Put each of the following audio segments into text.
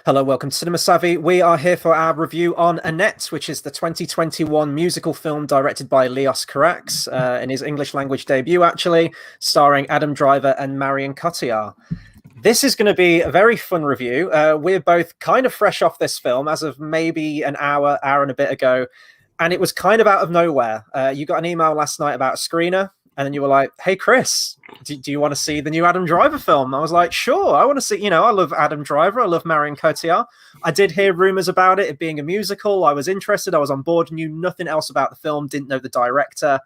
Hello, welcome to Cinema Savvy. We are here for our review on Annette, which is the 2021 musical film directed by Leos Carax in his English language debut, actually, starring Adam Driver and Marion Cotillard. This is going to be a very fun review. We're both kind of fresh off this film as of maybe an hour and a bit ago, and it was kind of out of nowhere. You got an email last night about a screener, and then you were like, hey, Chris, do you want to see the new Adam Driver film? I was like, sure, I want to see, I love Adam Driver. I love Marion Cotillard. I did hear rumors about it being a musical. I was interested. I was on board, knew nothing else about the film, didn't know the director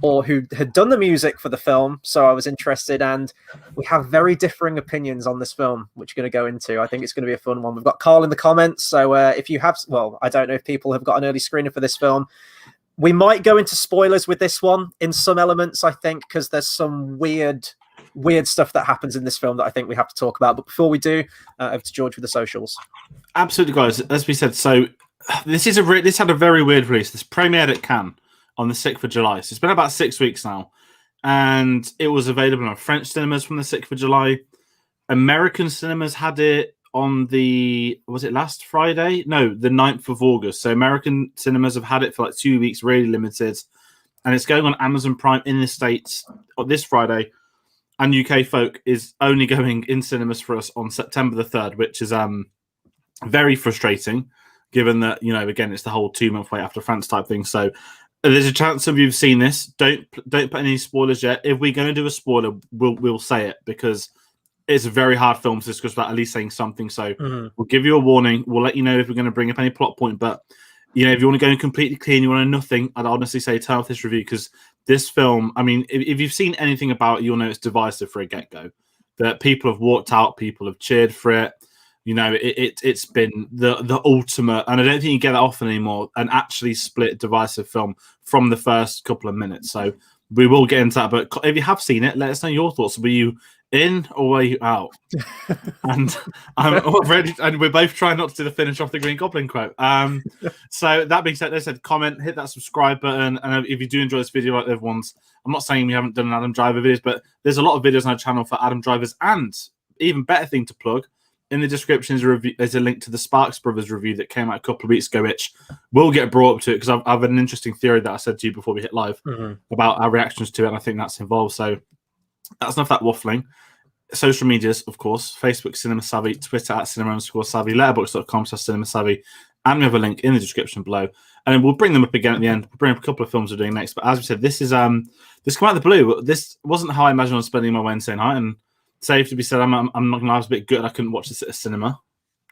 or who had done the music for the film. So I was interested, and we have very differing opinions on this film, which we're going to go into. I think it's going to be a fun one. We've got Carl in the comments. So if you have, I don't know if people have got an early screener for this film. We might go into spoilers with this one in some elements, I think, because there's some weird stuff that happens in this film that I think we have to talk about. But before we do, over to George with the socials. Absolutely, guys. As we said, so this had a very weird release. This premiered at Cannes on the 6th of July. So it's been about 6 weeks now. And it was available on French cinemas from the 6th of July. American cinemas had it on was it last Friday? No, the 9th of August. So American cinemas have had it for like 2 weeks, really limited. And it's going on Amazon Prime in the States this Friday. And UK Folk is only going in cinemas for us on September the 3rd, which is very frustrating, given that, again, it's the whole 2 month wait after France type thing. So there's a chance of you've seen this. Don't put any spoilers yet. If we're going to do a spoiler, we'll say it, because it's a very hard film to discuss without at least saying something. So we'll give you a warning. We'll let you know if we're going to bring up any plot point. But, if you want to go in completely clean, you want to know nothing, I'd honestly say turn off this review, because this film, I mean, if you've seen anything about it, you'll know it's divisive for a get-go. That people have walked out, people have cheered for it. It's been the ultimate, and I don't think you get that often anymore, an actually split divisive film from the first couple of minutes. So we will get into that. But if you have seen it, let us know your thoughts. Were you in or were you out? And I'm already, and we're both trying not to do the finish off the Green Goblin quote. So that being said, they said comment, hit that subscribe button, and if you do enjoy this video like the other ones, I'm not saying we haven't done an Adam Driver videos, but there's a lot of videos on our channel for Adam Drivers, and even better thing to plug. In the description there's a link to the Sparks Brothers review that came out a couple of weeks ago, which will get brought up to it, because I've had an interesting theory that I said to you before we hit live about our reactions to it, and I think that's involved. So that's enough of that waffling. Social medias, of course, Facebook Cinema Savvy, Twitter @cinema_savvy, letterboxd.com/cinema savvy, and we have a link in the description below. And we'll bring them up again at the end. We'll bring up a couple of films we're doing next. But as we said, this is this came out of the blue. This wasn't how I imagined I was spending my Wednesday night, and safe to be said, I'm not going to lie, I was a bit good. I couldn't watch this at a cinema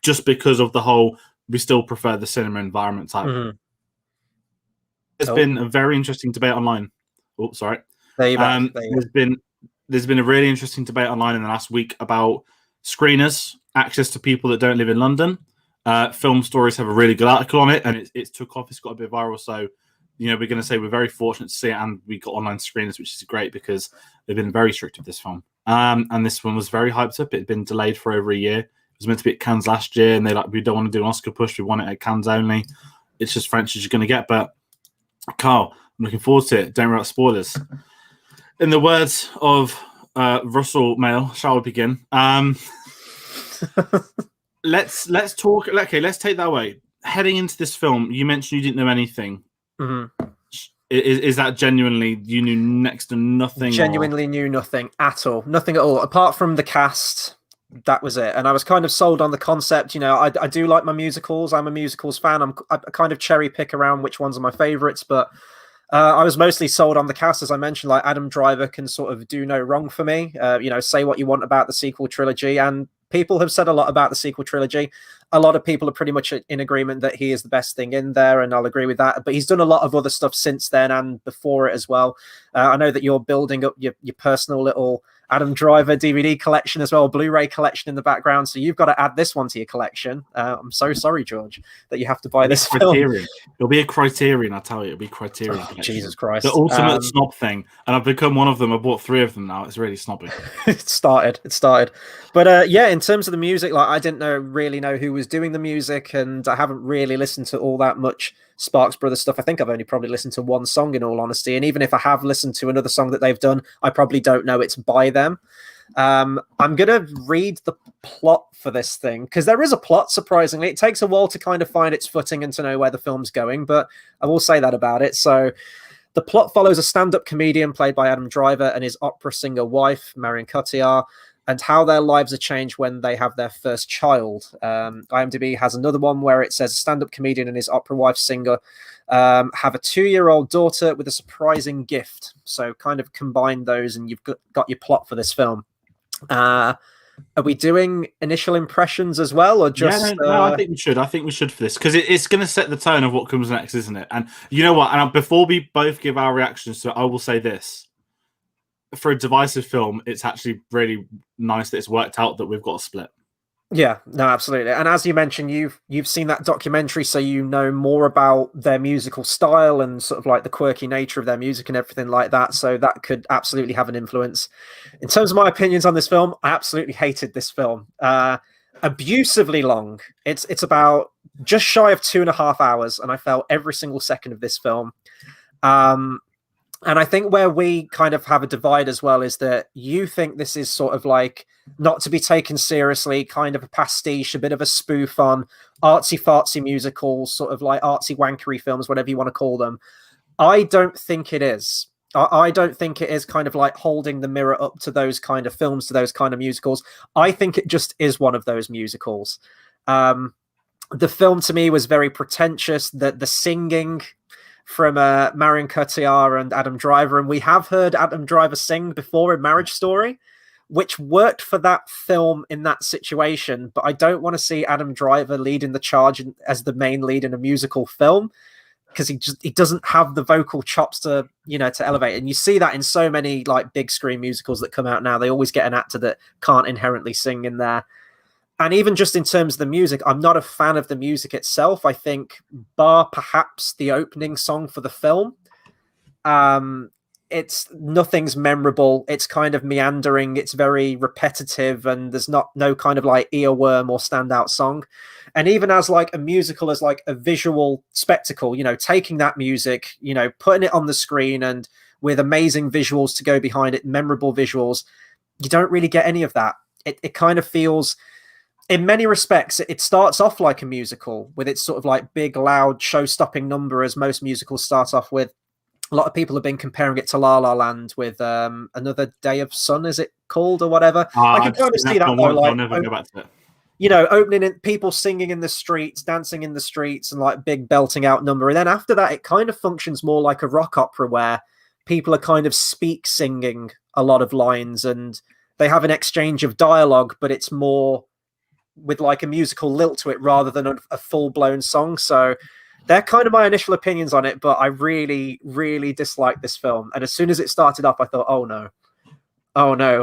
just because of the whole, we still prefer the cinema environment type. There's been a very interesting debate online. Oh, sorry. There's been a really interesting debate online in the last week about screeners, access to people that don't live in London. Film Stories have a really good article on it, and it took off. It's got a bit viral. So, we're going to say we're very fortunate to see it, and we got online screeners, which is great because they've been very strict with this film. And this one was very hyped up. It had been delayed for over a year. It was meant to be at Cannes last year, and we don't want to do an Oscar push. We want it at Cannes only. It's just French as you're going to get. But Carl, I'm looking forward to it. Don't worry about spoilers. In the words of Russell Mael, shall we begin? Let's talk. Okay, let's take that away. Heading into this film, you mentioned you didn't know anything. Is that genuinely you knew next to nothing? Genuinely knew nothing at all. Nothing at all. Apart from the cast, that was it. And I was kind of sold on the concept. I do like my musicals. I'm a musicals fan. I kind of cherry pick around which ones are my favorites, but I was mostly sold on the cast. As I mentioned, like Adam Driver can sort of do no wrong for me. Say what you want about the sequel trilogy, and people have said a lot about the sequel trilogy. A lot of people are pretty much in agreement that he is the best thing in there, and I'll agree with that. But he's done a lot of other stuff since then and before it as well. I know that you're building up your personal little Adam Driver DVD collection as well, Blu-ray collection in the background. So you've got to add this one to your collection. I'm so sorry, George, that you have to buy this Criterion. film. It'll be a Criterion, I'll tell you. It'll be Criterion. Oh, Jesus Christ. The ultimate snob thing. And I've become one of them. I bought 3 of them now. It's really snobby. It started. But yeah, in terms of the music, like I didn't really know who was doing the music, and I haven't really listened to all that much Sparks Brothers stuff. I think I've only probably listened to one song, in all honesty. And even if I have listened to another song that they've done, I probably don't know it's by them. I'm gonna read the plot for this thing because there is a plot. Surprisingly, it takes a while to kind of find its footing and to know where the film's going, but I will say that about it. So the plot follows a stand-up comedian played by Adam Driver and his opera singer wife, Marion Cotillard, and how their lives are changed when they have their first child. IMDb has another one where it says a stand-up comedian and his opera wife singer have a 2-year-old daughter with a surprising gift. So kind of combine those and you've got your plot for this film. Are we doing initial impressions as well, or just? Yeah, no, I think we should. I think we should for this because it's going to set the tone of what comes next, isn't it? And you know what? And before we both give our reactions to it, I will say this: for a divisive film, it's actually really nice that it's worked out that we've got a split. Yeah, no, absolutely. And as you mentioned, you've seen that documentary, so you know more about their musical style and sort of like the quirky nature of their music and everything like that. So that could absolutely have an influence. In terms of my opinions on this film, I absolutely hated this film. Abusively long. It's about just shy of 2.5 hours, and I felt every single second of this film. And I think where we kind of have a divide as well is that you think this is sort of like not to be taken seriously, kind of a pastiche, a bit of a spoof on artsy-fartsy musicals, sort of like artsy wankery films, whatever you want to call them. I don't think it is. I don't think it is kind of like holding the mirror up to those kind of films, to those kind of musicals. I think it just is one of those musicals. The film to me was very pretentious. The singing from Marion Cotillard and Adam Driver, and we have heard Adam Driver sing before in Marriage Story, which worked for that film in that situation, but I don't want to see Adam Driver leading the charge as the main lead in a musical film because he doesn't have the vocal chops to elevate. And you see that in so many like big screen musicals that come out now. They always get an actor that can't inherently sing in there. And even just in terms of the music, I'm not a fan of the music itself. I think, bar perhaps the opening song for the film, nothing's memorable. It's kind of meandering. It's very repetitive, and there's no kind of like earworm or standout song. And even as like a musical, as like a visual spectacle, taking that music, putting it on the screen and with amazing visuals to go behind it, memorable visuals, you don't really get any of that. It kind of feels, in many respects, it starts off like a musical with its sort of like big, loud, show-stopping number, as most musicals start off with. A lot of people have been comparing it to La La Land with Another Day of Sun, is it called, or whatever? I can kind of see that though, like, I'll never go back to it. Opening in, people singing in the streets, dancing in the streets, and like big belting out number. And then after that, it kind of functions more like a rock opera where people are kind of singing a lot of lines and they have an exchange of dialogue, but it's more with like a musical lilt to it rather than a full-blown song. So they're kind of my initial opinions on it, but I really, really dislike this film. And as soon as it started up, I thought, oh no,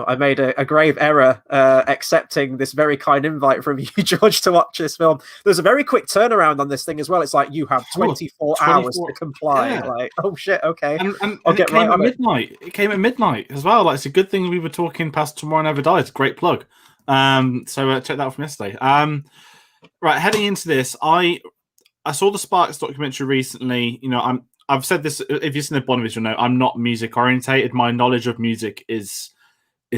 I made a grave error accepting this very kind invite from you, George, to watch this film. There's a very quick turnaround on this thing as well. It's like you have 24 hours to comply. Yeah. Like, oh shit, okay. And it came at midnight. It came at midnight as well. Like, it's a good thing we were talking past Tomorrow Never Dies. Great plug. So check that out from yesterday. Right, heading into this, I saw the Sparks documentary recently. I've said this. If you've seen the Bond video, you'll know I'm not music orientated. My knowledge of music is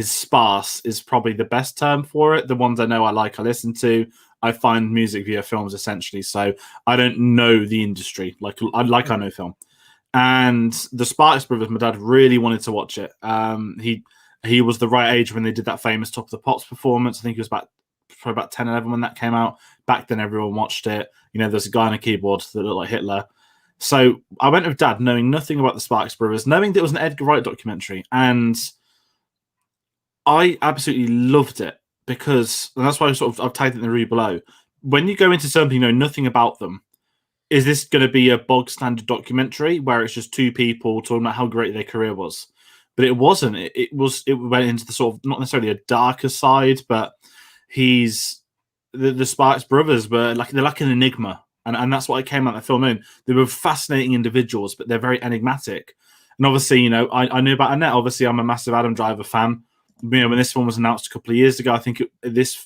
sparse. Is probably the best term for it. The ones I know I like, I listen to. I find music via films essentially. So I don't know the industry like I know film. And the Sparks brothers, my dad really wanted to watch it. He was the right age when they did that famous Top of the Pops performance. I think he was probably about 10, 11 when that came out. Back then, everyone watched it. There's a guy on a keyboard that looked like Hitler. So I went with Dad, knowing nothing about the Sparks brothers, knowing that it was an Edgar Wright documentary. And I absolutely loved it because, and that's why I've tagged it in the review below. When you go into something you know nothing about them, is this going to be a bog standard documentary where it's just two people talking about how great their career was? But it wasn't. It went into the sort of, not necessarily a darker side, but the Sparks brothers were they're like an enigma. And that's what I came out of the film in. They were fascinating individuals, but they're very enigmatic. And obviously, I knew about Annette. Obviously, I'm a massive Adam Driver fan. When this one was announced a couple of years ago, I think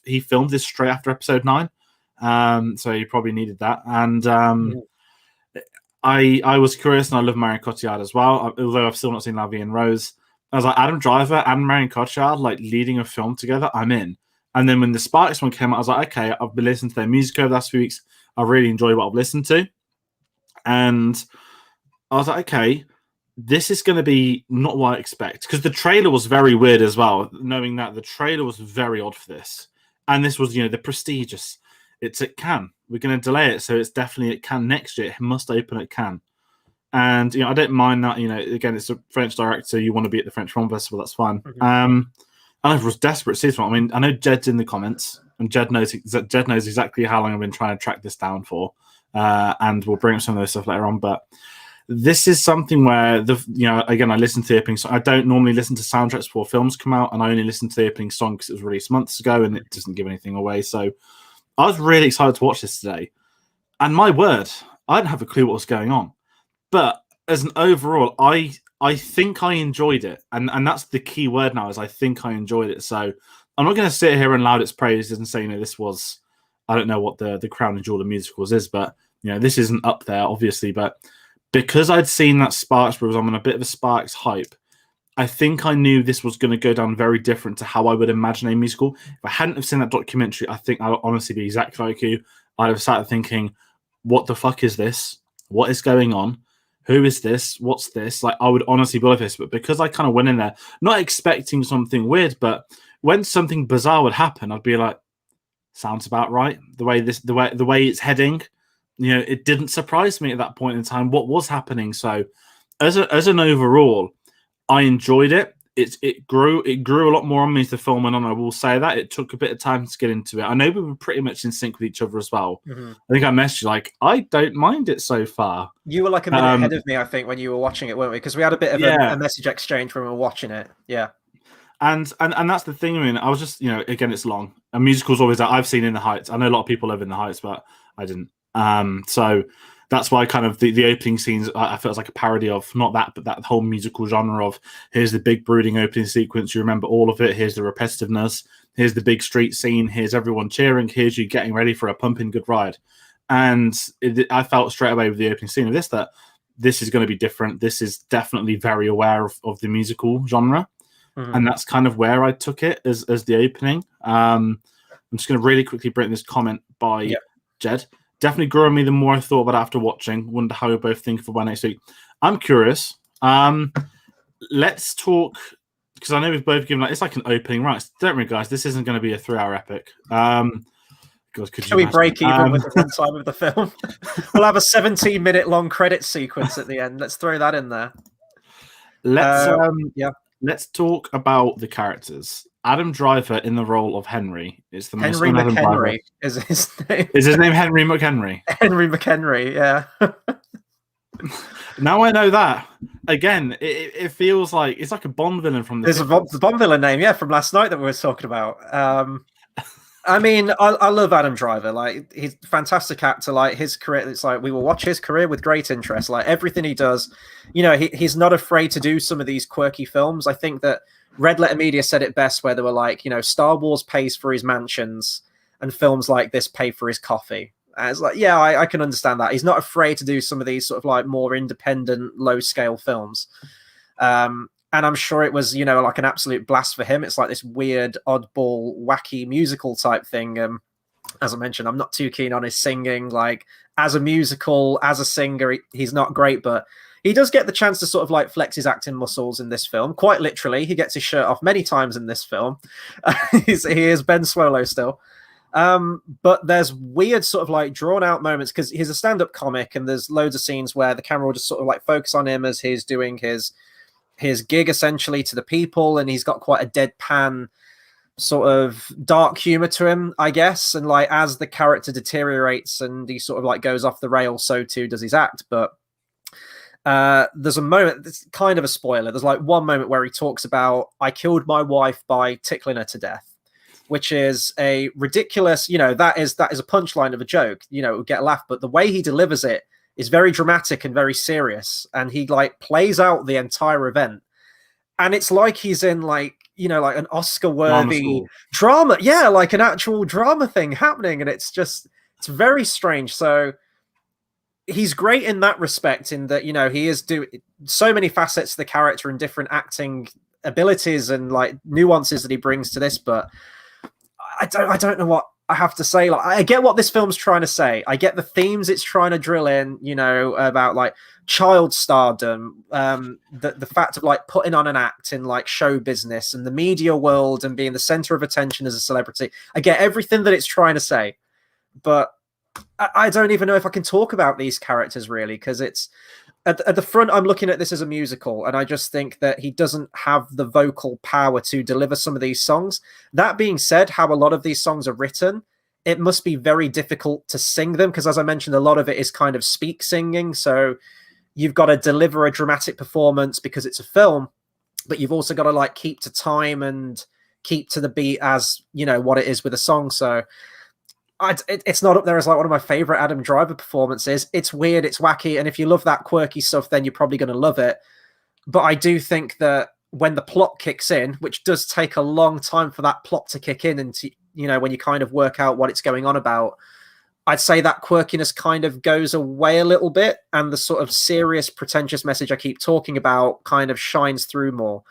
he filmed this straight after episode 9. So he probably needed that. And I was curious, and I love Marion Cotillard as well, although I've still not seen La Vie en Rose. I was like, Adam Driver and Marion Cotillard like leading a film together, I'm in. And then when the Sparks one came out, I was like, okay, I've been listening to their music over the last few weeks. I really enjoy what I've listened to. And I was like, okay, this is going to be not what I expect. Because the trailer was very weird as well, knowing that the trailer was very odd for this. And this was, the prestigious. It's at Cannes. We're going to delay it, so it's definitely at Cannes next year. It must open at Cannes. And, I don't mind that, again, it's a French director. You want to be at the French Film Festival, that's fine. Mm-hmm. I was desperate to see this one. I mean, I know Jed's in the comments, and Jed knows exactly how long I've been trying to track this down for, and we'll bring up some of those stuff later on. But this is something where again, I listen to the opening song. I don't normally listen to soundtracks before films come out, and I only listen to the opening song because it was released months ago, and it doesn't give anything away. So I was really excited to watch this today, and my word, I didn't have a clue what was going on. But as an overall, I think I enjoyed it, and that's the key word now, is I think I enjoyed it. So I'm not going to sit here and loud its praises and say, this was, I don't know what the crown and jewel of musicals is, but this isn't up there, obviously. But because I'd seen that Sparks Brothers, I'm on a bit of a Sparks hype. I think I knew this was going to go down very different to how I would imagine a musical. If I hadn't have seen that documentary, I think I would honestly be exactly like you. I'd have sat thinking, what the fuck is this? What is going on? Who is this? What's this? Like, I would honestly believe this, but because I kind of went in there not expecting something weird, but when something bizarre would happen, I'd be like, sounds about right. The way it's heading, it didn't surprise me at that point in time what was happening. So, as an overall, I enjoyed it. It grew a lot more on me as the film went on. I will say that it took a bit of time to get into it. I know we were pretty much in sync with each other as well. Mm-hmm. I think I messaged you like, I don't mind it so far. You were like a minute ahead of me, I think, when you were watching it, weren't we? Because we had a bit of a message exchange when we were watching it. Yeah. And that's the thing. I mean, I was just, again, it's long. A musical's always that I've seen In the Heights. I know a lot of people live In the Heights, but I didn't. So that's why kind of the opening scenes, I felt like a parody of not that, but that whole musical genre of here's the big brooding opening sequence. You remember all of it. Here's the repetitiveness. Here's the big street scene. Here's everyone cheering. Here's you getting ready for a pumping good ride. And I felt straight away with the opening scene of this that this is going to be different. This is definitely very aware of the musical genre. Mm-hmm. And that's kind of where I took it as the opening. I'm just going to really quickly bring this comment by Jed. Definitely grew on me the more I thought about it after watching. Wonder how we both think for by next week. I'm curious. Let's talk, because I know we've both given it's like an opening, right? Don't worry, guys. This isn't going to be a 3-hour epic. God, Can we break even with the runtime of the film? We'll have a 17-minute long credit sequence at the end. Let's throw that in there. Let's talk about the characters. Adam Driver in the role of Henry is the most Henry McHenry is his name. Is his name Henry McHenry? Henry McHenry, yeah. Now I know that. Again, it feels like it's like a Bond villain from the. There's a Bond villain name, from last night that we were talking about. I mean, I love Adam Driver. Like, he's a fantastic actor. Like, his career, it's like we will watch his career with great interest. Like, everything he does, he's not afraid to do some of these quirky films. I think that Red Letter Media said it best, where they were like, Star Wars pays for his mansions and films like this pay for his coffee. And it's like, I can understand that. He's not afraid to do some of these sort of like more independent, low scale films. And I'm sure it was, like an absolute blast for him. It's like this weird, oddball, wacky musical type thing. As I mentioned, I'm not too keen on his singing. Like, as a musical, as a singer, he's not great, but he does get the chance to sort of like flex his acting muscles in this film. Quite literally, he gets his shirt off many times in this film. He is Ben Swallow still. But there's weird sort of like drawn out moments because he's a stand-up comic, and there's loads of scenes where the camera will just sort of like focus on him as he's doing his gig essentially to the people, and he's got quite a deadpan sort of dark humor to him, I guess. And like as the character deteriorates and he sort of like goes off the rails, so too does his act. But there's a moment, it's kind of a spoiler. There's like one moment where he talks about, I killed my wife by tickling her to death, which is a ridiculous, that is a punchline of a joke, it would get a laugh, but the way he delivers it is very dramatic and very serious. And he like plays out the entire event. And it's like he's in like, like an Oscar-worthy drama. Yeah, like an actual drama thing happening. And it's very strange. So he's great in that respect, in that, he is doing so many facets of the character and different acting abilities and like nuances that he brings to this, but I don't know what I have to say. Like, I get what this film's trying to say. I get the themes it's trying to drill in, you know, about like child stardom, the fact of like putting on an act in like show business and the media world and being the center of attention as a celebrity. I get everything that it's trying to say, but I don't even know if I can talk about these characters really, because it's at the front, I'm looking at this as a musical, and I just think that he doesn't have the vocal power to deliver some of these songs. That being said, how a lot of these songs are written, it must be very difficult to sing them, because as I mentioned, a lot of it is kind of speak singing. So you've got to deliver a dramatic performance because it's a film, but you've also got to like keep to time and keep to the beat as, you know, what it is with a song. So it's not up there as like one of my favorite Adam Driver performances. It's weird, it's wacky, and if you love that quirky stuff, then you're probably going to love it. But I do think that when the plot kicks in, which does take a long time for that plot to kick in, and to, you know, when you kind of work out what it's going on about, I'd say that quirkiness kind of goes away a little bit, and the sort of serious, pretentious message I keep talking about kind of shines through more.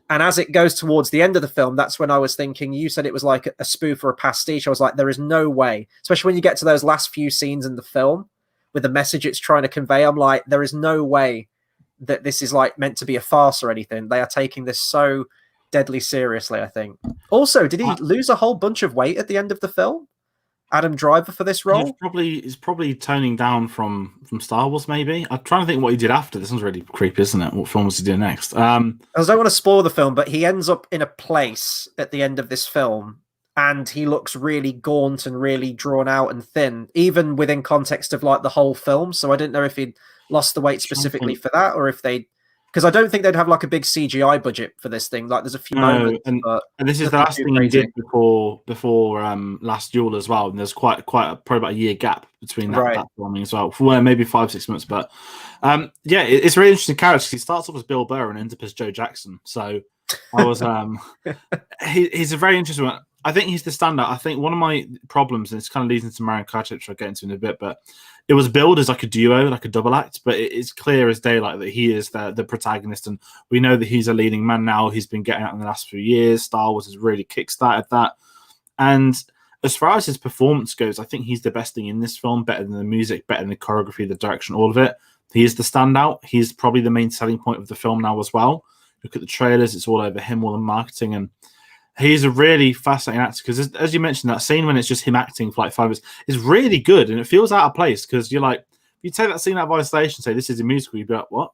And as it goes towards the end of the film, that's when I was thinking, you said it was like a spoof or a pastiche. I was like, there is no way, especially when you get to those last few scenes in the film with the message it's trying to convey. I'm like, there is no way that this is like meant to be a farce or anything. They are taking this so deadly seriously, I think. Also, did he lose a whole bunch of weight at the end of the film? Adam Driver for this role? He's probably toning down from Star Wars, maybe. I'm trying to think what he did after. This one's really creepy, isn't it? What film was he doing next? I don't want to spoil the film, but he ends up in a place at the end of this film, and he looks really gaunt and really drawn out and thin, even within context of like the whole film. So I didn't know if he'd lost the weight specifically for that, or if they... Because I don't think they'd have like a big CGI budget for this thing. Like, there's a few moments, and this is the last thing he did before Last Duel as well. And there's probably about a year gap between that filming as well. For maybe 5-6 months, but it's a really interesting character. He starts off as Bill Burr and ends up as Joe Jackson. So I was he's a very interesting one. I think he's the standout. I think one of my problems, and it's kind of leads into Marion, which I'll get into in a bit, but it was billed as like a duo, like a double act, but it's clear as daylight that he is the protagonist, and we know that he's a leading man now. He's been getting out in the last few years. Star Wars has really kickstarted that. And as far as his performance goes, I think he's the best thing in this film, better than the music, better than the choreography, the direction, all of it. He is the standout. He's probably the main selling point of the film now as well. Look at the trailers, it's all over him, all the marketing, and he's a really fascinating actor because, as you mentioned, that scene when it's just him acting for like 5 minutes is really good, and it feels out of place because you're like, if you take that scene out of isolation, say this is a musical, you'd be like, what?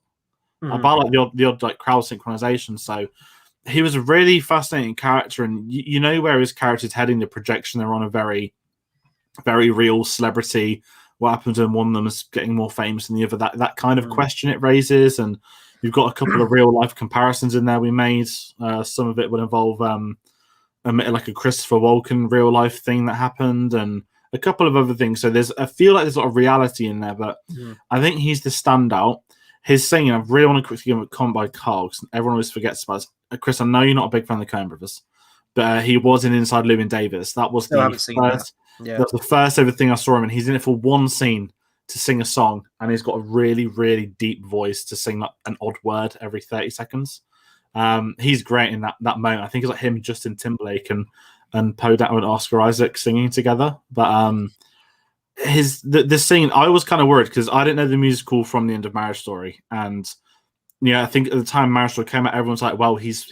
About like the odd like crowd synchronization. So he was a really fascinating character, and you know where his character's heading. The projection, they're on a very, very real celebrity. What happens when one of them is getting more famous than the other? That kind of question it raises, and you've got a couple of real life comparisons in there we made. Some of it would involve like a Christopher Walken real life thing that happened, and a couple of other things. So I feel like there's a lot of reality in there, but I think he's the standout. His singing, I really want to quickly give him a comment by Carl, because everyone always forgets about it. Chris, I know you're not a big fan of the Coen Brothers, but he was in Inside Llewyn Davis. That was that was the first ever thing I saw him, and he's in it for one scene to sing a song, and he's got a really, really deep voice to sing like an odd word every 30 seconds. He's great in that moment. I think it's like him, Justin Timberlake, and Poe Dameron and Oscar Isaac singing together. But the scene, I was kind of worried because I didn't know the musical from the end of Marriage Story, and I think at the time Marriage Story came out, everyone's like, well, he's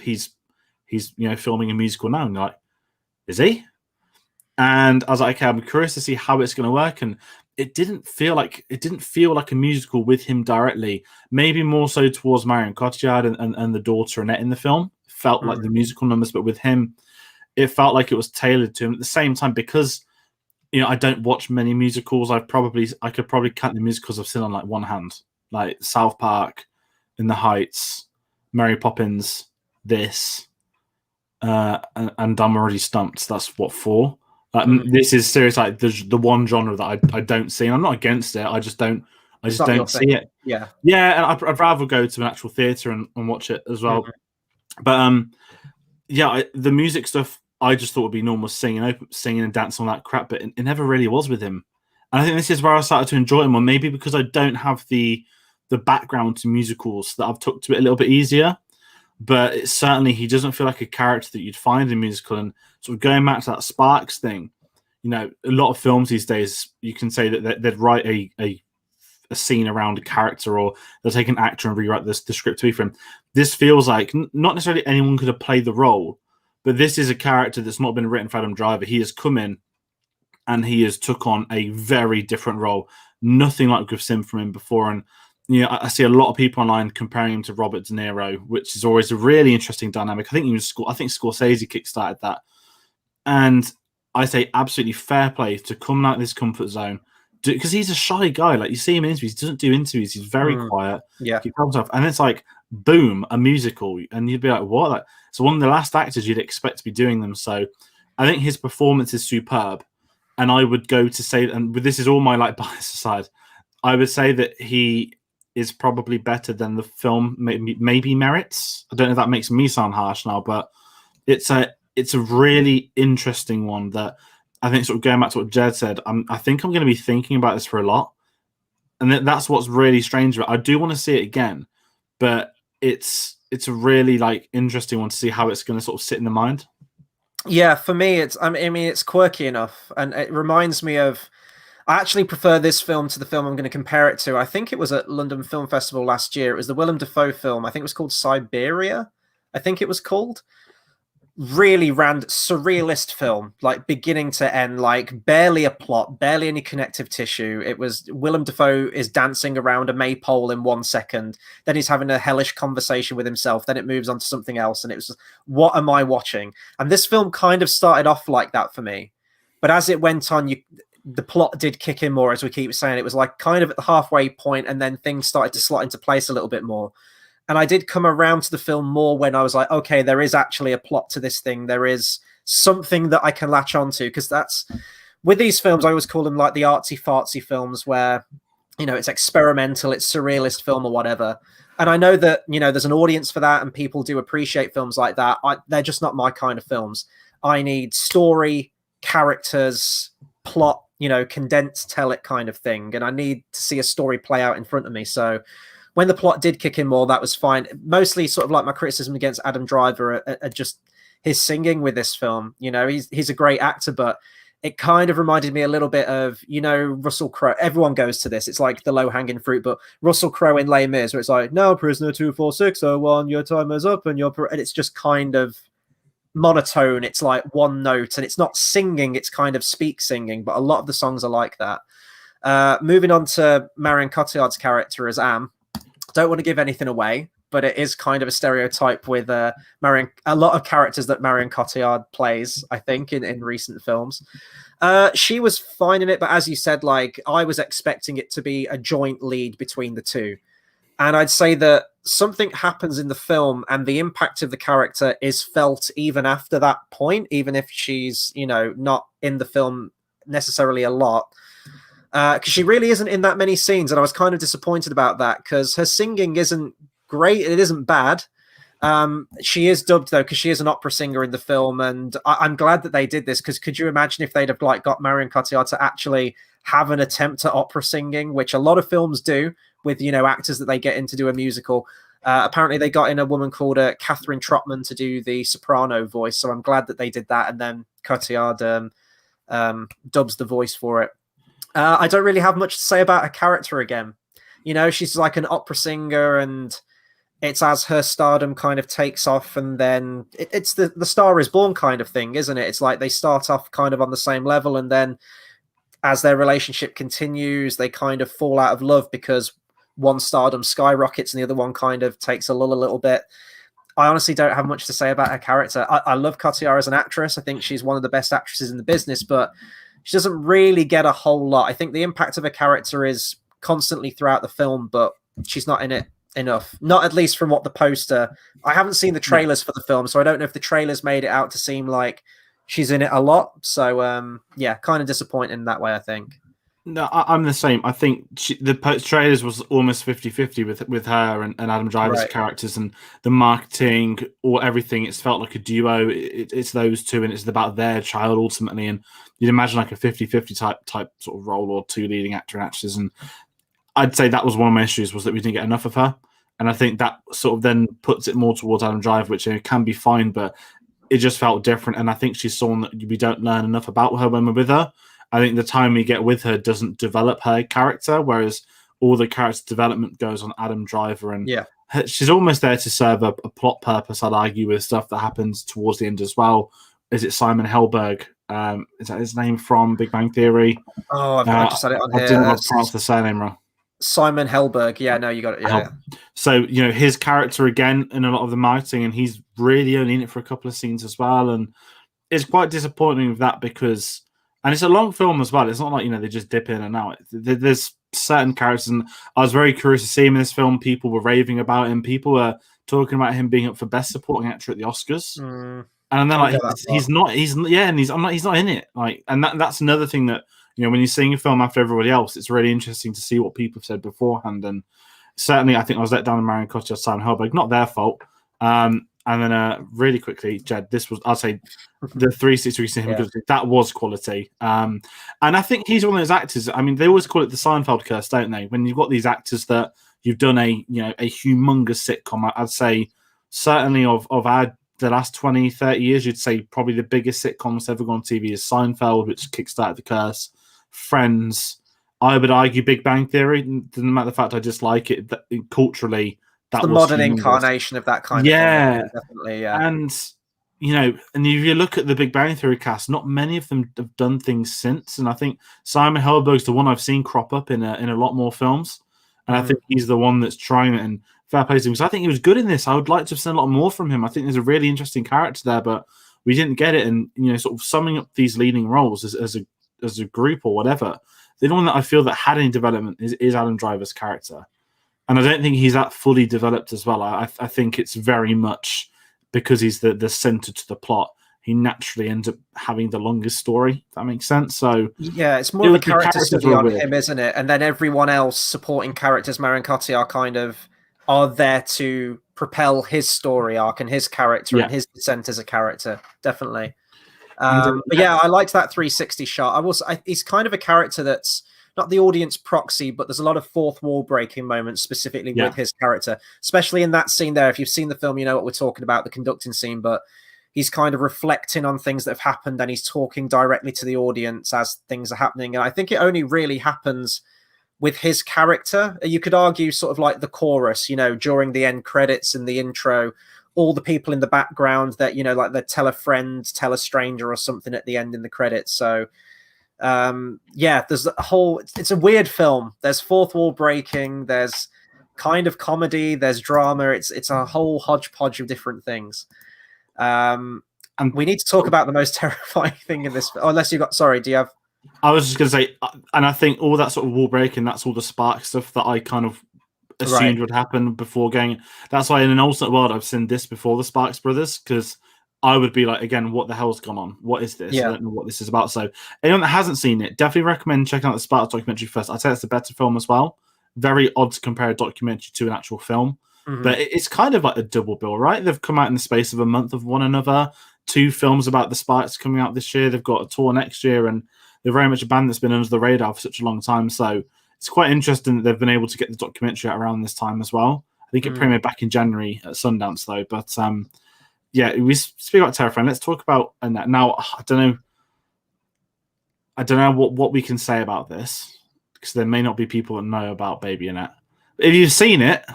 filming a musical now, and you're like, is he? And I was like, okay, I'm curious to see how it's going to work, and it didn't feel like a musical with him directly. Maybe more so towards Marion Cotillard and the daughter Annette in the film. Felt like the musical numbers, but with him, it felt like it was tailored to him. At the same time, because I don't watch many musicals, I could probably count the musicals I've seen on like one hand, like South Park, In the Heights, Mary Poppins, this, and I'm already stumped. That's what 4. This is serious, like the one genre that I don't see, and I'm not against it. I just don't see it. Yeah, and I'd rather go to an actual theatre and watch it as well. But the music stuff I just thought would be normal singing and dancing, all that crap, but it never really was with him. And I think this is where I started to enjoy him, or maybe because I don't have the background to musicals, that I've took to it a little bit easier. but it's certainly he doesn't feel like a character that you'd find in a musical. And sort of going back to that Sparks thing, you know, a lot of films these days, you can say that they'd write a scene around a character, or they'll take an actor and rewrite the script to be for him. This feels like not necessarily anyone could have played the role, but this is a character that's not been written for Adam Driver. He has come in and he has took on a very different role. Nothing like we've seen from him before. And you know, I see a lot of people online comparing him to Robert De Niro, which is always a really interesting dynamic. I think Scorsese kickstarted that. And I say absolutely fair play to come out of this comfort zone, because he's a shy guy. Like, you see him in interviews, he doesn't do interviews. He's very quiet. Yeah. He comes off, and it's like, boom, a musical. And you'd be like, what? Like, so one of the last actors you'd expect to be doing them. So I think his performance is superb. And I would go to say, and this is all my like bias aside, I would say that he is probably better than the film maybe merits. I don't know if that makes me sound harsh now, but it's a really interesting one that I think, sort of going back to what Jed said, I think I'm going to be thinking about this for a lot. And that's what's really strange about it. I do want to see it again, but it's a really like interesting one to see how it's going to sort of sit in the mind. Yeah, for me, it's quirky enough, and it reminds me of. I actually prefer this film to the film I'm going to compare it to. I think it was at London Film Festival last year. It was the Willem Dafoe film. I think it was called Siberia. I think it was called. Really surrealist film, like beginning to end, like barely a plot, barely any connective tissue. It was Willem Dafoe is dancing around a maypole in 1 second, then he's having a hellish conversation with himself, then it moves on to something else, and it was just, what am I watching? And this film kind of started off like that for me, but as it went on, the plot did kick in more, as we keep saying. It was like kind of at the halfway point, and then things started to slot into place a little bit more. And I did come around to the film more when I was like, okay, there is actually a plot to this thing. There is something that I can latch onto, because that's, with these films, I always call them like the artsy-fartsy films where, you know, it's experimental, it's surrealist film or whatever. And I know that, you know, there's an audience for that and people do appreciate films like that. They're just not my kind of films. I need story, characters, plot, you know, condensed, tell it kind of thing. And I need to see a story play out in front of me. So when the plot did kick in more, that was fine. Mostly sort of like my criticism against Adam Driver are just his singing with this film. You know, he's a great actor, but it kind of reminded me a little bit of, you know, Russell Crowe. Everyone goes to this. It's like the low-hanging fruit, but Russell Crowe in Les Mis, where it's like, no, prisoner 24601, your time is up, and it's just kind of monotone. It's like one note, and it's not singing, it's kind of speak singing, but a lot of the songs are like that. Moving on to Marion Cotillard's character as Am. Don't want to give anything away, but it is kind of a stereotype with Marion. A lot of characters that Marion Cotillard plays, I think, in recent films. She was fine in it, but as you said, like, I was expecting it to be a joint lead between the two. And I'd say that something happens in the film and the impact of the character is felt even after that point, even if she's, you know, not in the film necessarily a lot. Because she really isn't in that many scenes, and I was kind of disappointed about that, because her singing isn't great. It isn't bad. She is dubbed, though, because she is an opera singer in the film, and I'm glad that they did this, because could you imagine if they'd have like got Marion Cotillard to actually have an attempt at opera singing, which a lot of films do with, you know, actors that they get in to do a musical. Apparently they got in a woman called Catherine Trotman to do the soprano voice, so I'm glad that they did that, and then Cotillard dubs the voice for it. I don't really have much to say about her character again. You know, she's like an opera singer, and it's as her stardom kind of takes off, and then it's the Star is Born kind of thing, isn't it? It's like they start off kind of on the same level, and then as their relationship continues, they kind of fall out of love because one stardom skyrockets and the other one kind of takes a lull a little bit. I honestly don't have much to say about her character. I love Cotillard as an actress. I think she's one of the best actresses in the business, but she doesn't really get a whole lot. I think the impact of her character is constantly throughout the film, but she's not in it enough. Not at least from what the poster. I haven't seen the trailers for the film, so I don't know if the trailers made it out to seem like she's in it a lot. So, yeah, kind of disappointing in that way, I think. No, I'm the same. I think the trailers was almost 50-50 with her and Adam Driver's characters, and the marketing or everything. It's felt like a duo. It's those two, and it's about their child ultimately. And you'd imagine like a 50-50 type sort of role, or two leading actor and actresses. And I'd say that was one of my issues, was that we didn't get enough of her. and I think that sort of then puts it more towards Adam Driver, which can be fine, but it just felt different. And I think she's someone that we don't learn enough about her when we're with her. I think the time we get with her doesn't develop her character, whereas all the character development goes on Adam Driver, and she's almost there to serve a plot purpose, I'd argue, with stuff that happens towards the end as well. Is it Simon Helberg? Is that his name from Big Bang Theory? Oh, I just had it on here. I didn't want to pronounce the surname wrong. Simon Helberg. Yeah, no, you got it. Yeah. So, his character, again, in a lot of the marketing, and he's really only in it for a couple of scenes as well. And it's quite disappointing with that because, and it's a long film as well. It's not like, they just dip in and out. There's certain characters, and I was very curious to see him in this film. People were raving about him. People were talking about him being up for Best Supporting Actor at the Oscars. And then he's not in it. And that's another thing that, when you're seeing a film after everybody else, it's really interesting to see what people have said beforehand. And certainly, I think I was let down in Marion, Cotillard, Simon Helberg. Not their fault. And then really quickly, Jed, this was, I'd say, the 360 we see him, because that was quality. And I think he's one of those actors. I mean, they always call it the Seinfeld curse, don't they? When you've got these actors that you've done a humongous sitcom. I'd say certainly of the last 20, 30 years, you'd say probably the biggest sitcom that's ever gone on TV is Seinfeld, which kickstarted the curse. Friends, I would argue Big Bang Theory, doesn't matter the fact I dislike it, culturally, that the was modern humongous. Incarnation of that kind of thing. Definitely, yeah. And, and if you look at the Big Bang Theory cast, not many of them have done things since. And I think Simon Helberg's the one I've seen crop up in a lot more films. And I think he's the one that's trying it, and fair play to him, because I think he was good in this. I would like to have seen a lot more from him. I think there's a really interesting character there, but we didn't get it. And, sort of summing up these leading roles as a group or whatever, the only one that I feel that had any development is Adam Driver's character. And I don't think he's that fully developed as well. I think it's very much because he's the center to the plot. He naturally ends up having the longest story, if that makes sense. So yeah, it's more of a character study on him, isn't it? And then everyone else supporting characters, Marion Cotillard, kind of are there to propel his story arc and his character and his descent as a character. Definitely. But yeah, I liked that 360 shot. He's kind of a character that's not the audience proxy, but there's a lot of fourth wall breaking moments specifically with his character, especially in that scene there. If you've seen the film, you know what we're talking about, the conducting scene, but he's kind of reflecting on things that have happened and he's talking directly to the audience as things are happening. And I think it only really happens with his character. You could argue sort of like the chorus, during the end credits and the intro, all the people in the background that, like they tell a friend, tell a stranger or something at the end in the credits. So there's a whole, it's a weird film. There's fourth wall breaking, there's kind of comedy, there's drama. It's a whole hodgepodge of different things. And we need to talk about the most terrifying thing in this. Unless you got, sorry, do you have? I was just going to say, and I think all that sort of wall breaking, that's all the Spark stuff that I kind of assumed would happen before going. That's why in an alternate world, I've seen this before the Sparks brothers, because I would be like, again, what the hell's gone on? What is this? I don't know what this is about. So anyone that hasn't seen it, definitely recommend checking out the Sparks documentary first. I'd say it's the better film as well. Very odd to compare a documentary to an actual film. But it's kind of like a double bill, right? They've come out in the space of a month of one another. 2 films about the Sparks coming out this year. They've got a tour next year, and they're very much a band that's been under the radar for such a long time. So it's quite interesting that they've been able to get the documentary out around this time as well. I think it premiered back in January at Sundance, though. But we speak about Terrifying. Let's talk about Annette. Now, I don't know what we can say about this, because there may not be people that know about Baby Annette. If you've seen it,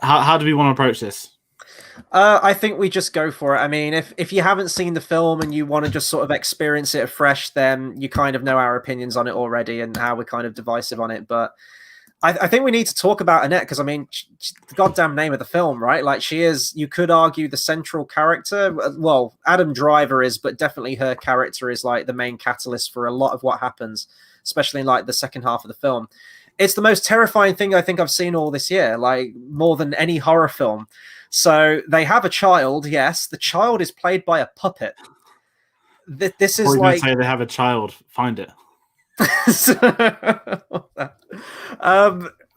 how do we want to approach this? I think we just go for it. I mean, if you haven't seen the film and you want to just sort of experience it afresh, then you kind of know our opinions on it already and how we're kind of divisive on it. But I think we need to talk about Annette, because I mean, the goddamn name of the film, right? Like, she is, you could argue, the central character. Well, Adam Driver is, but definitely her character is like the main catalyst for a lot of what happens, especially in like the second half of the film. It's the most terrifying thing I think I've seen all this year, like more than any horror film. So they have a child. Yes, the child is played by a puppet. This is like, say they have a child. Find it.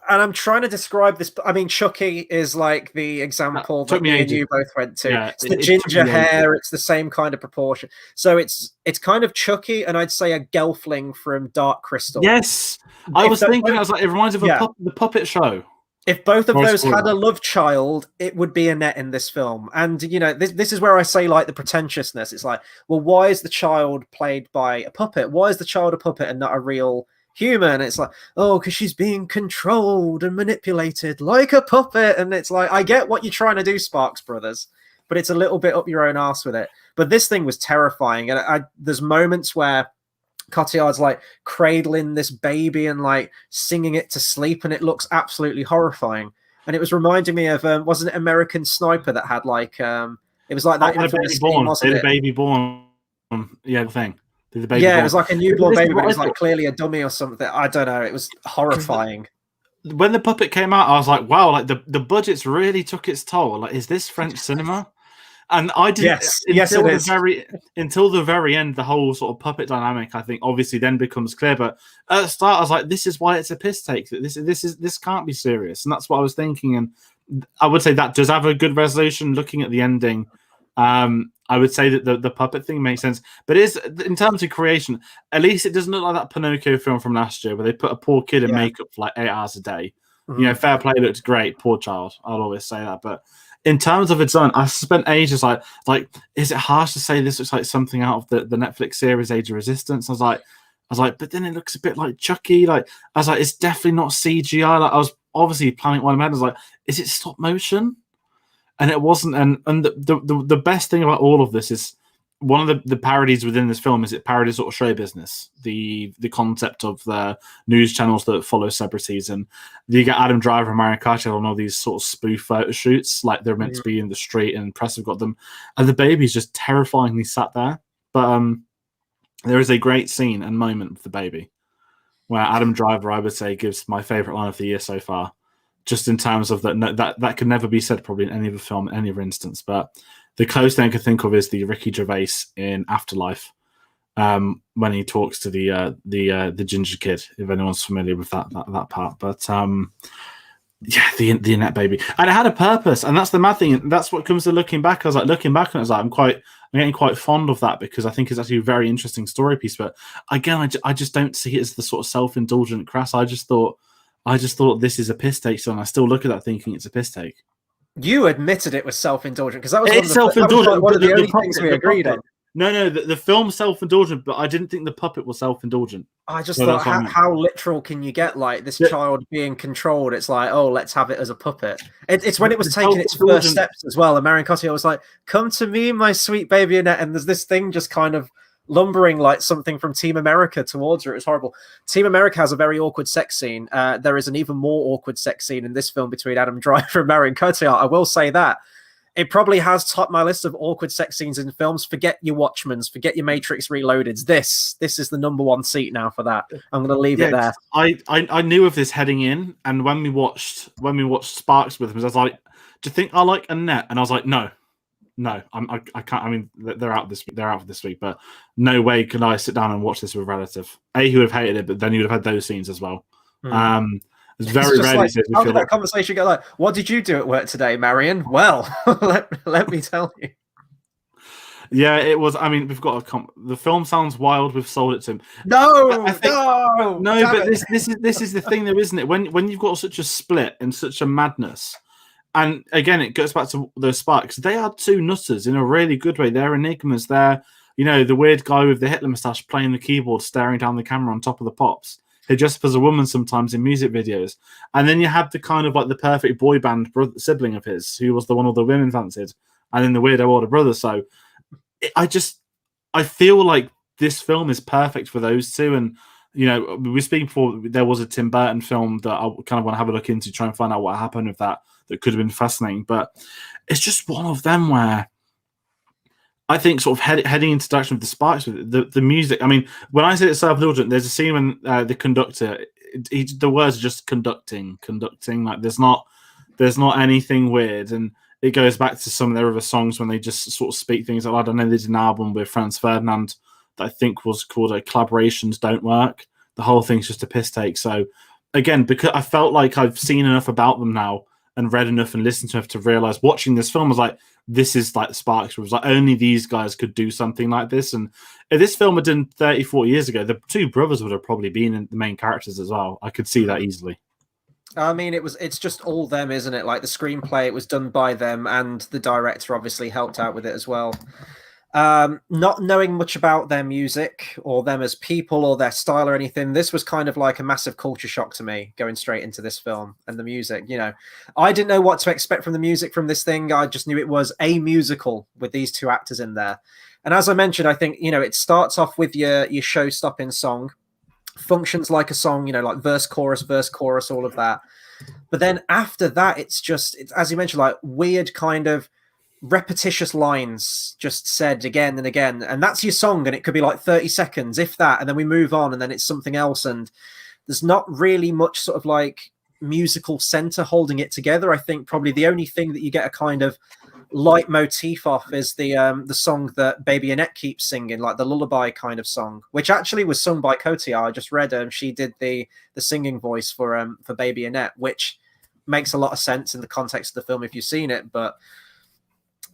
And I'm trying to describe this. I mean, Chucky is like the example that me and you both went to. Yeah, it's the ginger hair. It's the same kind of proportion. So it's kind of Chucky, and I'd say a Gelfling from Dark Crystal. Yes, I was thinking. I was like, it reminds me of the puppet show. If both of Or a those had spoiler. a love child, it would be Annette in this film. And, you know, this is where I say, like, the pretentiousness. It's like, well, why is the child played by a puppet? Why is the child a puppet and not a real human? It's like, oh, because she's being controlled and manipulated like a puppet. And it's like, I get what you're trying to do, Sparks Brothers, but it's a little bit up your own arse with it. But this thing was terrifying. And there's moments where Cotillard's like cradling this baby and like singing it to sleep, and it looks absolutely horrifying. And it was reminding me of wasn't it American Sniper that had like it was like that infamous scene, wasn't Did it? a baby born? Yeah, the thing. Did the baby Yeah, born? it was like a newborn This is baby, what but it was I like thought. clearly a dummy or something. I don't know. It was horrifying. When the puppet came out, I was like, wow, like the budgets really took its toll. Like, is this French cinema? And I didn't Yes, it is. until the very end, the whole sort of puppet dynamic, I think, obviously then becomes clear. But at the start, I was like, this is why it's a piss take. This can't be serious. And that's what I was thinking. And I would say that does have a good resolution. Looking at the ending, I would say that the puppet thing makes sense. But is in terms of creation, at least it doesn't look like that Pinocchio film from last year where they put a poor kid in makeup for like 8 hours a day. Mm-hmm. You know, fair play looked great. Poor child. I'll always say that. But in terms of its own, I spent ages like, is it harsh to say this looks like something out of the Netflix series Age of Resistance? I was like, but then it looks a bit like Chucky. Like, I was like, it's definitely not CGI. Like, I was obviously planning one in my head. I was like, is it stop motion? And it wasn't. And the best thing about all of this is one of the parodies within this film is it parodies sort of show business, the concept of the news channels that follow celebrities, and you get Adam Driver and Marion Cotillard on all these sort of spoof photo shoots, like they're meant to be in the street, and press have got them, and the baby's just terrifyingly sat there. But there is a great scene and moment with the baby where Adam Driver, I would say, gives my favorite line of the year so far, just in terms of that could never be said probably in any other film, in any other instance, but. The closest thing I can think of is the Ricky Gervais in Afterlife, when he talks to the ginger kid. If anyone's familiar with that part, but yeah, the Annette baby, and it had a purpose, and that's the mad thing. That's what comes to looking back. I was like looking back, and I was like, I'm getting quite fond of that because I think it's actually a very interesting story piece. But again, I just don't see it as the sort of self-indulgent crass. I just thought this is a piss take, so and I still look at that thinking it's a piss take. You admitted it was self-indulgent because that was one of the only things we agreed on. No, the film's self-indulgent, but I didn't think the puppet was self-indulgent. I just thought, how literal can you get? Like this child being controlled, it's like, oh, let's have it as a puppet. It's when it was taking its first steps as well. And Marion Cotillard was like, "Come to me, my sweet baby Annette," and there's this thing just kind of lumbering like something from Team America towards her. It was horrible. Team America has a very awkward sex scene. There is an even more awkward sex scene in this film between Adam Driver and Marion Cotillard. I will say that. It probably has topped my list of awkward sex scenes in films. Forget your Watchmen's, forget your Matrix Reloadeds. This is the number one seat now for that. I'm going to leave it there. I knew of this heading in, and when we watched Sparks with him, I was like, "Do you think I like Annette?" And I was like, "No, I can't. I mean, they're out for this week, but no way can I sit down and watch this with a relative. A, who would have hated it, but then you would have had those scenes as well." It's very rarely. Like, how did that conversation go? Like, what did you do at work today, Marion? Well, let me tell you. Yeah, it was. I mean, we've got the film sounds wild. We've sold it to him. No, but this is the thing, though, isn't it? When you've got such a split and such a madness, and again, it goes back to those Sparks. They are two nutters in a really good way. They're enigmas. They're the weird guy with the Hitler moustache playing the keyboard, staring down the camera on top of the pops. Who dressed up as a woman sometimes in music videos. And then you had the kind of like the perfect boy band sibling of his, who was the one all the women fancied, and then the weirdo older brother. So I feel like this film is perfect for those two. And, we were speaking before, there was a Tim Burton film that I kind of want to have a look into, try and find out what happened with that could have been fascinating. But it's just one of them where I think sort of heading into direction of the Sparks with the music. I mean, when I say it's self-indulgent, there's a scene when the conductor, the words are just conducting. Like there's not anything weird, and it goes back to some of their other songs when they just sort of speak things like, I don't know, they did an album with Franz Ferdinand that I think was called Collaborations Don't Work. The whole thing's just a piss take. So again, because I felt like I've seen enough about them now and read enough and listened to enough to realize watching this film, I was like, this is like the Sparks. It was like only these guys could do something like this. And if this film had done 30, 40 years ago, the two brothers would have probably been the main characters as well. I could see that easily. I mean, it's just all them, isn't it? Like the screenplay, it was done by them, and the director obviously helped out with it as well. Not knowing much about their music or them as people or their style or anything, this was kind of like a massive culture shock to me going straight into this film and the music. I didn't know what to expect from the music from this thing. I just knew it was a musical with these two actors in there. And as I mentioned, I think, it starts off with your show-stopping song, functions like a song, like verse, chorus, all of that. But then after that, it's as you mentioned, like weird kind of repetitious lines just said again and again, and that's your song, and it could be like 30 seconds if that, and then we move on and then it's something else, and there's not really much sort of like musical center holding it together. I think probably the only thing that you get a kind of leitmotif off is the song that Baby Annette keeps singing, like the lullaby kind of song, which actually was sung by Cotillard. I just read she did the singing voice for Baby Annette, which makes a lot of sense in the context of the film if you've seen it. But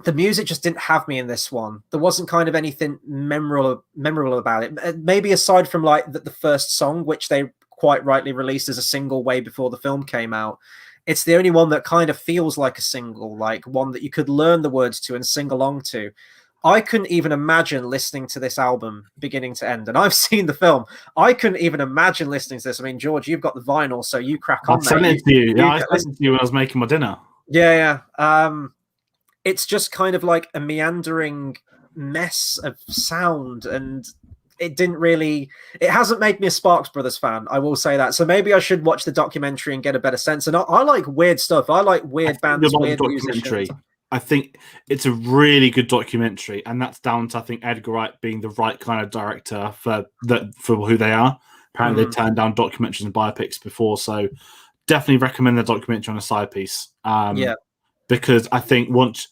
the music just didn't have me in this one. There wasn't kind of anything memorable about it. Maybe aside from like the first song, which they quite rightly released as a single way before the film came out. It's the only one that kind of feels like a single, like one that you could learn the words to and sing along to. I couldn't even imagine listening to this album beginning to end. And I've seen the film. I couldn't even imagine listening to this. I mean, George, you've got the vinyl, so you crack on. I sent it to you. Yeah, I listened to you when I was making my dinner. Yeah. It's just kind of like a meandering mess of sound, and it hasn't made me a Sparks Brothers fan, I will say that. So maybe I should watch the documentary and get a better sense. And I like weird stuff. I like weird bands, weird musicians. I think it's a really good documentary, and that's down to, I think, Edgar Wright being the right kind of director for who they are. Apparently, they turned down documentaries and biopics before, so definitely recommend the documentary on a side piece. Because I think once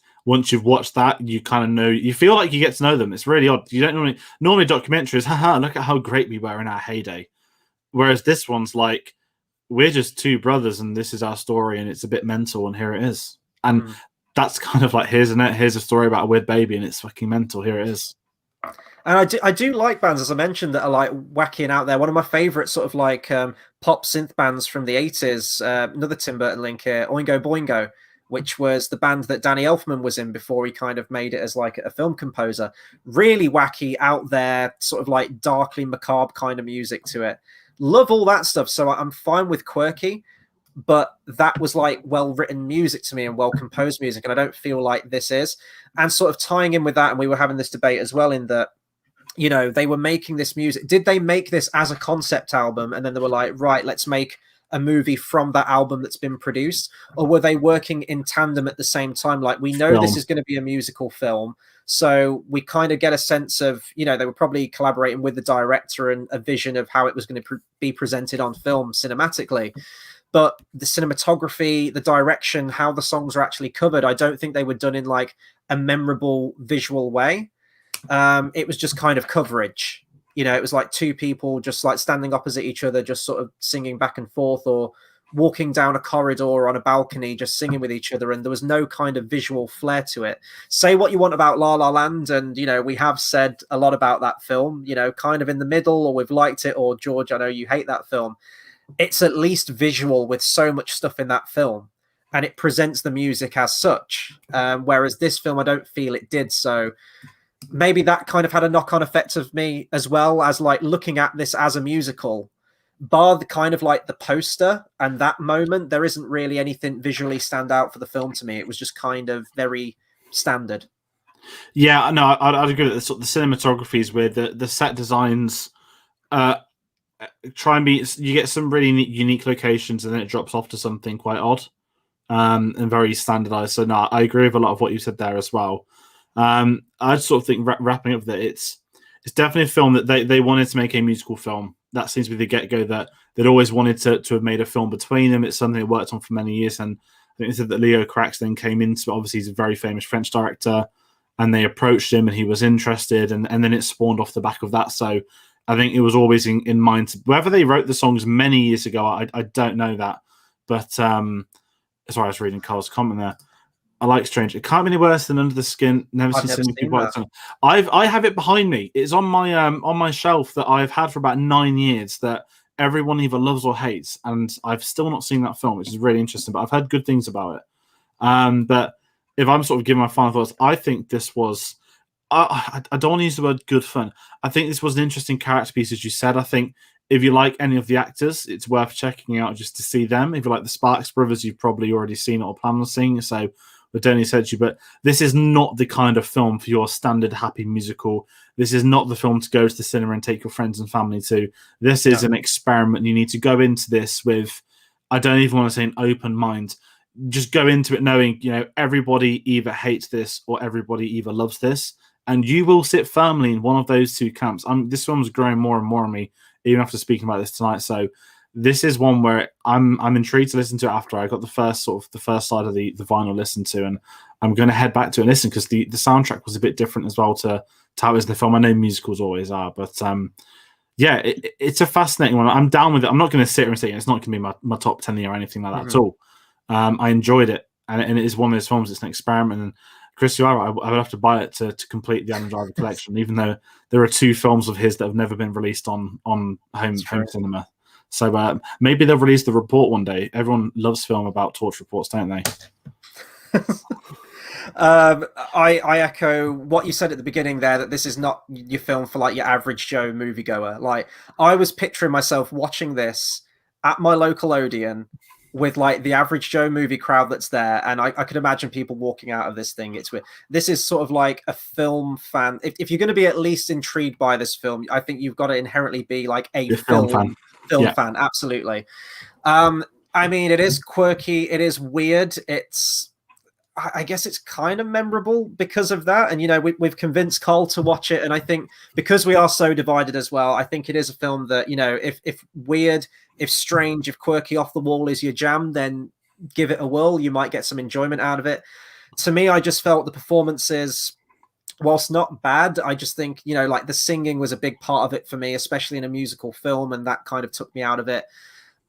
you've watched that, you kind of know, you feel like you get to know them. It's really odd. You don't normally documentaries, look at how great we were in our heyday. Whereas this one's like, we're just two brothers and this is our story and it's a bit mental and here it is. And that's kind of like, here's a story about a weird baby and it's fucking mental. Here it is. And I do like bands, as I mentioned, that are like wacky and out there. One of my favorite sort of like pop synth bands from the 80s, another Tim Burton link here, Oingo Boingo, which was the band that Danny Elfman was in before he kind of made it as like a film composer. Really wacky, out there, sort of like darkly macabre kind of music to it. Love all that stuff. So I'm fine with quirky, but that was like well-written music to me and well-composed music, and I don't feel like this is. And sort of tying in with that, and we were having this debate as well in that, they were making this music. Did they make this as a concept album and then they were like, right, let's make a movie from that album that's been produced? Or were they working in tandem at the same time? Like, we know this is going to be a musical film, so we kind of get a sense of, they were probably collaborating with the director and a vision of how it was going to be presented on film cinematically. But the cinematography, the direction, how the songs are actually covered, I don't think they were done in like a memorable visual way. It was just kind of coverage. It was like two people just like standing opposite each other, just sort of singing back and forth, or walking down a corridor or on a balcony, just singing with each other. And there was no kind of visual flair to it. Say what you want about La La Land. And, we have said a lot about that film, kind of in the middle, or we've liked it, or George, I know you hate that film. It's at least visual with so much stuff in that film, and it presents the music as such. Whereas this film, I don't feel it did. So maybe that kind of had a knock-on effect of me, as well as like looking at this as a musical. Bar the kind of like the poster and that moment, there isn't really anything visually stand out for the film to me. It was just kind of very standard. Yeah, no, I'd agree with the cinematography is weird. The set designs try and be, you get some really unique locations and then it drops off to something quite odd and very standardized. So no, I agree with a lot of what you said there as well. I sort of think wrapping up that it's definitely a film that they wanted to make a musical film. That seems to be the get-go, that they'd always wanted to have made a film between them. It's something they worked on for many years, and I think they said that Leos Carax then came into it. Obviously, he's a very famous French director, and they approached him and he was interested, and then it spawned off the back of that. So I think it was always in mind. Whether they wrote the songs many years ago, I don't know that. But sorry, I was reading Carl's comment there. I like Strange. It can't be any worse than Under the Skin. Never seen so many people like it. I have it behind me. It's on my shelf that I've had for about 9 years. That everyone either loves or hates, and I've still not seen that film, which is really interesting. But I've heard good things about it. But if I'm sort of giving my final thoughts, I think this was. I don't want to use the word good fun. I think this was an interesting character piece, as you said. I think if you like any of the actors, it's worth checking out just to see them. If you like the Sparks brothers, you've probably already seen it or plan on seeing it. So we don't need to, but this is not the kind of film for your standard happy musical. This is not the film to go to the cinema and take your friends and family to. This is an experiment. You need to go into this with, I don't even want to say an open mind. Just go into it knowing, everybody either hates this or everybody either loves this. And you will sit firmly in one of those two camps. This film's growing more and more on me, even after speaking about this tonight. So this is one where I'm intrigued to listen to it after I got the first side of the vinyl listened to, and I'm going to head back to it and listen because the soundtrack was a bit different as well to how it is in the film. I know musicals always are, but it's a fascinating one. I'm down with it. I'm not going to sit here and say it's not going to be my top 10 or anything like that at all. I enjoyed it, and it is one of those films. It's an experiment, and Chris, you are. I would have to buy it to complete the Adam Driver collection, even though there are 2 films of his that have never been released on home cinema. So maybe they'll release The Report one day. Everyone loves film about torture reports, don't they? I echo what you said at the beginning there, that this is not your film for like your average Joe moviegoer. Like, I was picturing myself watching this at my local Odeon with like the average Joe movie crowd that's there, and I could imagine people walking out of this thing. It's weird. This is sort of like a film fan. If you're going to be at least intrigued by this film, I think you've got to inherently be like a film fan. Absolutely. I mean, it is quirky. It is weird. I guess it's kind of memorable because of that. And, we've convinced Cole to watch it. And I think because we are so divided as well, I think it is a film that, if weird, if strange, if quirky, off the wall is your jam, then give it a whirl. You might get some enjoyment out of it. To me, I just felt the performances, whilst not bad, I just think, like the singing was a big part of it for me, especially in a musical film. And that kind of took me out of it.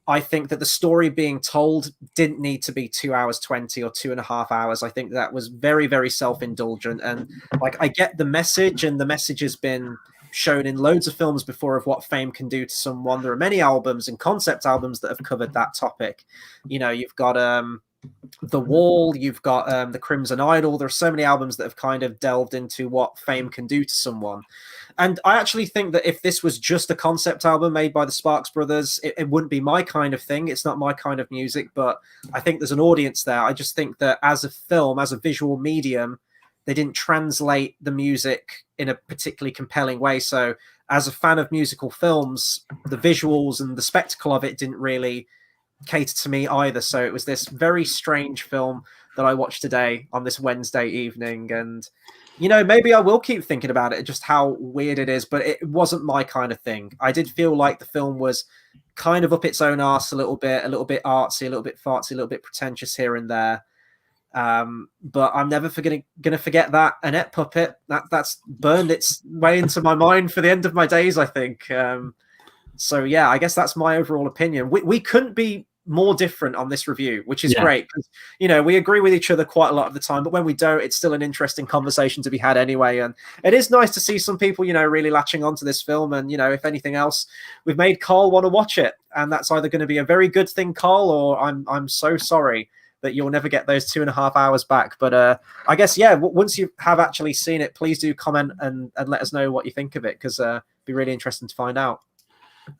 I think that the story being told didn't need to be 2 hours 20 or 2.5 hours. I think that was very, very self-indulgent. And like, I get the message, and the message has been shown in loads of films before of what fame can do to someone. There are many albums and concept albums that have covered that topic. You've got The Wall, you've got The Crimson Idol. There are so many albums that have kind of delved into what fame can do to someone. And I actually think that if this was just a concept album made by the Sparks brothers, it wouldn't be my kind of thing. It's not my kind of music, but I think there's an audience there. I just think that as a film, as a visual medium, they didn't translate the music in a particularly compelling way. So as a fan of musical films, the visuals and the spectacle of it didn't really cater to me either. So it was this very strange film that I watched today on this Wednesday evening. And, maybe I will keep thinking about it, just how weird it is, but it wasn't my kind of thing. I did feel like the film was kind of up its own arse a little bit artsy, a little bit fartsy, a little bit pretentious here and there. But I'm never going to forget that Annette puppet. That's burned its way into my mind for the end of my days, I think. So yeah, I guess that's my overall opinion. We couldn't be more different on this review, which is great, because we agree with each other quite a lot of the time, but when we don't, it's still an interesting conversation to be had anyway. And it is nice to see some people really latching onto this film, and if anything else, we've made Carl want to watch it, and that's either going to be a very good thing, Carl, or I'm so sorry that you'll never get those 2.5 hours back. But I guess once you have actually seen it, please do comment and let us know what you think of it, because it'd be really interesting to find out.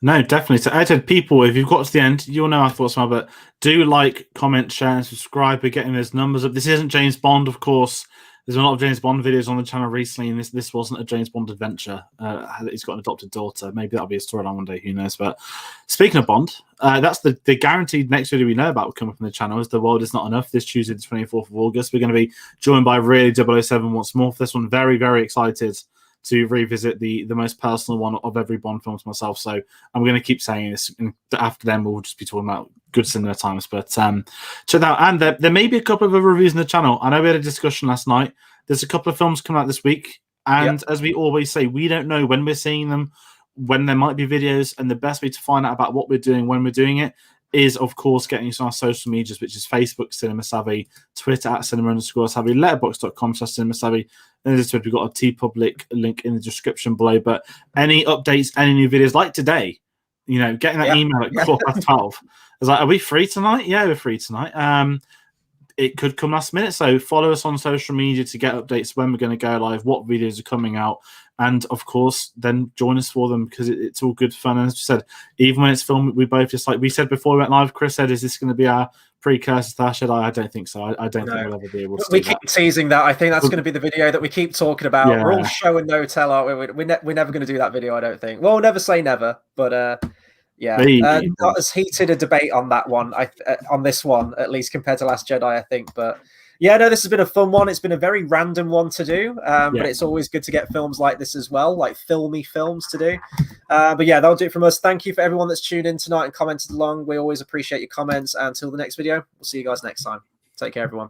No, definitely. So, I said, people, if you've got to the end, you'll know our thoughts now, but do like, comment, share, and subscribe. We're getting those numbers up. This isn't James Bond, of course. There's a lot of James Bond videos on the channel recently, and this wasn't a James Bond adventure. He's got an adopted daughter. Maybe that'll be a storyline one day, who knows. But speaking of Bond, that's the guaranteed next video we know about will come up on the channel is The World Is Not Enough, this Tuesday, the 24th of August. We're going to be joined by Really 007 once more for this one. Very, very excited to revisit the most personal one of every Bond film to myself. So I'm going to keep saying this, and after then we'll just be talking about good cinema times. But check that out. And there may be a couple of other reviews in the channel. I know we had a discussion last night. There's a couple of films coming out this week. And as we always say, we don't know when we're seeing them, when there might be videos. And the best way to find out about what we're doing when we're doing it is, of course, getting us on our social medias, which is Facebook, Cinema Savvy, Twitter @cinema_savvy, letterboxd.com/Cinema Savvy. And as I said, we've got a TeePublic link in the description below. But any updates, any new videos like today, You know, getting that email at 12:15. I was like, "Are we free tonight?" Yeah, we're free tonight. It could come last minute, so follow us on social media to get updates when we're going to go live, what videos are coming out, and of course, then join us for them because it's all good fun. And as we said, even when it's filmed, we both just like we said before we went live. Chris said, "Is this going to be our precursor to Ash?" I don't think so. I don't think we'll ever be able to. We keep teasing that. I think that's going to be the video that we keep talking about. Yeah. We're all show and no tell, aren't we? We're never going to do that video, I don't think. Well, we'll never say never, but yeah, not as heated a debate on that one. On this one, at least compared to Last Jedi, I think. But yeah, no, this has been a fun one. It's been a very random one to do, but it's always good to get films like this as well, like filmy films to do. But yeah, that'll do it from us. Thank you for everyone that's tuned in tonight and commented along. We always appreciate your comments. And until the next video, we'll see you guys next time. Take care, everyone.